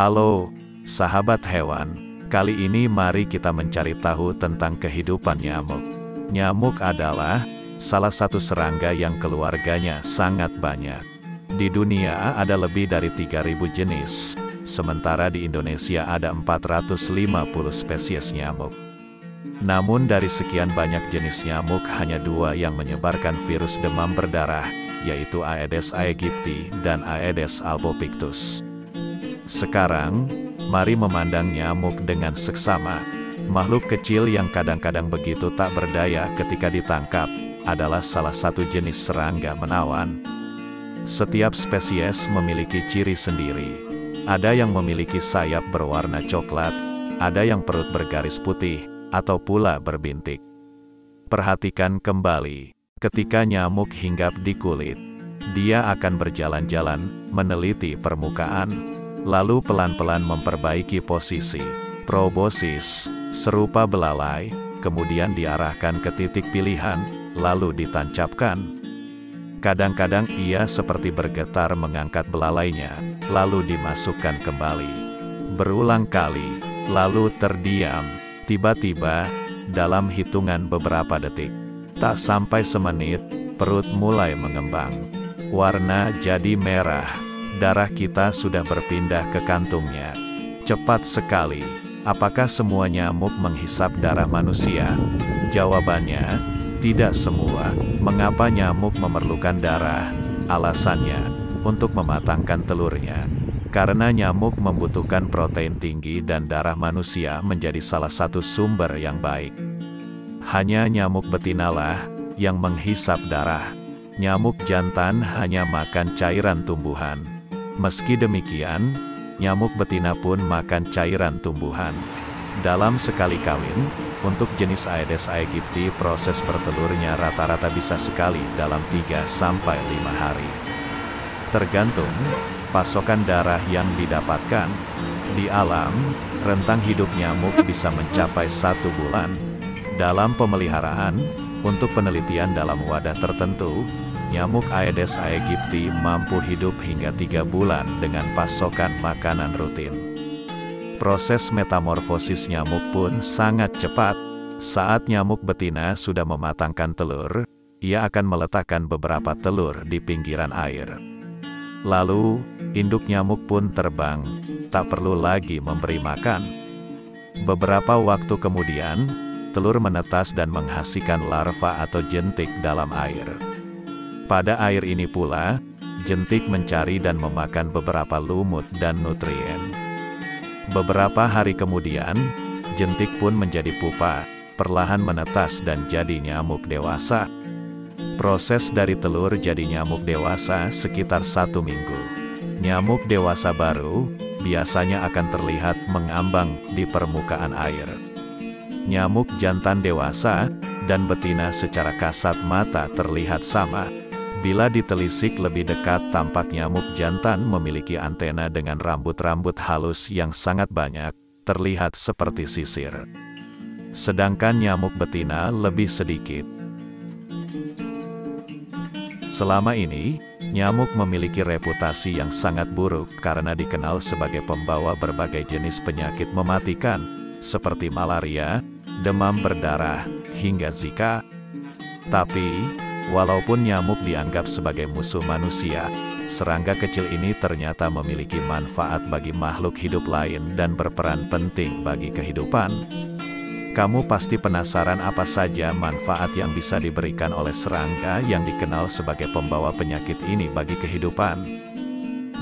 Halo, sahabat hewan. Kali ini mari kita mencari tahu tentang kehidupan nyamuk. Nyamuk adalah salah satu serangga yang keluarganya sangat banyak. Di dunia ada lebih dari 3.000 jenis, sementara di Indonesia ada 450 spesies nyamuk. Namun dari sekian banyak jenis nyamuk, hanya 2 yang menyebarkan virus demam berdarah, yaitu Aedes aegypti dan Aedes albopictus. Sekarang, mari memandang nyamuk dengan seksama. Makhluk kecil yang kadang-kadang begitu tak berdaya ketika ditangkap, adalah salah satu jenis serangga menawan. Setiap spesies memiliki ciri sendiri. Ada yang memiliki sayap berwarna coklat, ada yang perut bergaris putih, atau pula berbintik. Perhatikan kembali, ketika nyamuk hinggap di kulit, dia akan berjalan-jalan, meneliti permukaan, lalu pelan-pelan memperbaiki posisi. Probosis, serupa belalai, kemudian diarahkan ke titik pilihan, lalu ditancapkan. Kadang-kadang ia seperti bergetar mengangkat belalainya, lalu dimasukkan kembali. Berulang kali, lalu terdiam. Tiba-tiba, dalam hitungan beberapa detik, tak sampai semenit, perut mulai mengembang. Warna jadi merah. Darah kita sudah berpindah ke kantungnya. Cepat sekali. Apakah semua nyamuk menghisap darah manusia? Jawabannya, tidak semua. Mengapa nyamuk memerlukan darah? Alasannya, untuk mematangkan telurnya. Karena nyamuk membutuhkan protein tinggi dan darah manusia menjadi salah satu sumber yang baik. Hanya nyamuk betinalah yang menghisap darah. Nyamuk jantan hanya makan cairan tumbuhan. Meski demikian, nyamuk betina pun makan cairan tumbuhan. Dalam sekali kawin, untuk jenis Aedes aegypti proses bertelurnya rata-rata bisa sekali dalam 3-5 hari. Tergantung pasokan darah yang didapatkan. Di alam, rentang hidup nyamuk bisa mencapai 1 bulan. Dalam pemeliharaan, untuk penelitian dalam wadah tertentu, nyamuk Aedes aegypti mampu hidup hingga 3 bulan dengan pasokan makanan rutin. Proses metamorfosis nyamuk pun sangat cepat. Saat nyamuk betina sudah mematangkan telur, ia akan meletakkan beberapa telur di pinggiran air. Lalu, induk nyamuk pun terbang, tak perlu lagi memberi makan. Beberapa waktu kemudian, telur menetas dan menghasilkan larva atau jentik dalam air. Pada air ini pula, jentik mencari dan memakan beberapa lumut dan nutrien. Beberapa hari kemudian, jentik pun menjadi pupa, perlahan menetas dan jadi nyamuk dewasa. Proses dari telur jadi nyamuk dewasa sekitar 1 minggu. Nyamuk dewasa baru, biasanya akan terlihat mengambang di permukaan air. Nyamuk jantan dewasa, dan betina secara kasat mata terlihat sama. Bila ditelisik lebih dekat, tampak nyamuk jantan memiliki antena dengan rambut-rambut halus yang sangat banyak, terlihat seperti sisir. Sedangkan nyamuk betina lebih sedikit. Selama ini, nyamuk memiliki reputasi yang sangat buruk karena dikenal sebagai pembawa berbagai jenis penyakit mematikan, seperti malaria, demam berdarah, hingga Zika. Tapi, walaupun nyamuk dianggap sebagai musuh manusia, serangga kecil ini ternyata memiliki manfaat bagi makhluk hidup lain dan berperan penting bagi kehidupan. Kamu pasti penasaran apa saja manfaat yang bisa diberikan oleh serangga yang dikenal sebagai pembawa penyakit ini bagi kehidupan.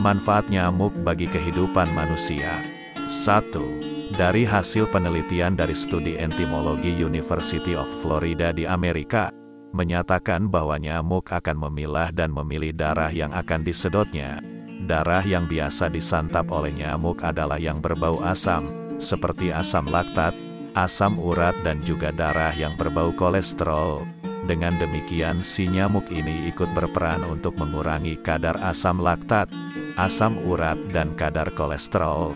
Manfaat nyamuk bagi kehidupan manusia. 1. Dari hasil penelitian dari studi entomologi University of Florida di Amerika, menyatakan bahwa nyamuk akan memilah dan memilih darah yang akan disedotnya. Darah yang biasa disantap oleh nyamuk adalah yang berbau asam, seperti asam laktat, asam urat dan juga darah yang berbau kolesterol. Dengan demikian si nyamuk ini ikut berperan untuk mengurangi kadar asam laktat, asam urat dan kadar kolesterol.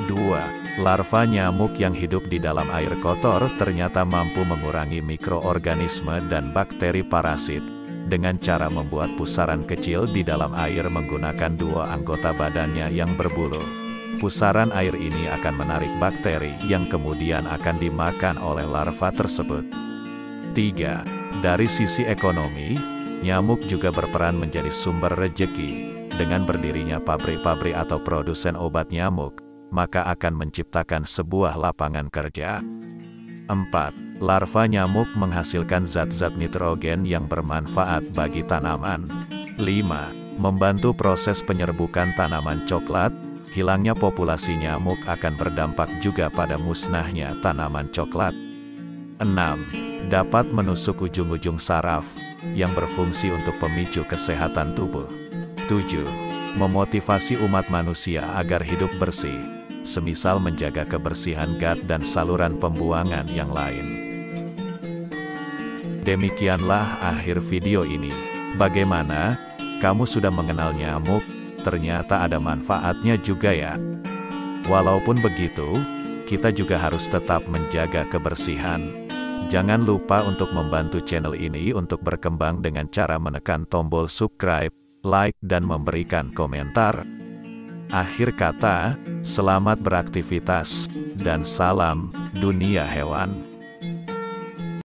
2. Larva nyamuk yang hidup di dalam air kotor ternyata mampu mengurangi mikroorganisme dan bakteri parasit, dengan cara membuat pusaran kecil di dalam air menggunakan 2 anggota badannya yang berbulu. Pusaran air ini akan menarik bakteri yang kemudian akan dimakan oleh larva tersebut. 3. Dari sisi ekonomi, nyamuk juga berperan menjadi sumber rejeki. Dengan berdirinya pabrik-pabrik atau produsen obat nyamuk, maka akan menciptakan sebuah lapangan kerja. 4. Larva nyamuk menghasilkan zat-zat nitrogen yang bermanfaat bagi tanaman. 5. Membantu proses penyerbukan tanaman coklat. Hilangnya populasi nyamuk akan berdampak juga pada musnahnya tanaman coklat. 6. Dapat menusuk ujung-ujung saraf, yang berfungsi untuk pemicu kesehatan tubuh. 7. Memotivasi umat manusia agar hidup bersih, semisal menjaga kebersihan gut dan saluran pembuangan yang lain. Demikianlah akhir video ini. Bagaimana? Kamu sudah mengenal nyamuk? Ternyata ada manfaatnya juga ya. Walaupun begitu, kita juga harus tetap menjaga kebersihan. Jangan lupa untuk membantu channel ini untuk berkembang dengan cara menekan tombol subscribe, like, dan memberikan komentar. Akhir kata, selamat beraktivitas, dan salam dunia hewan.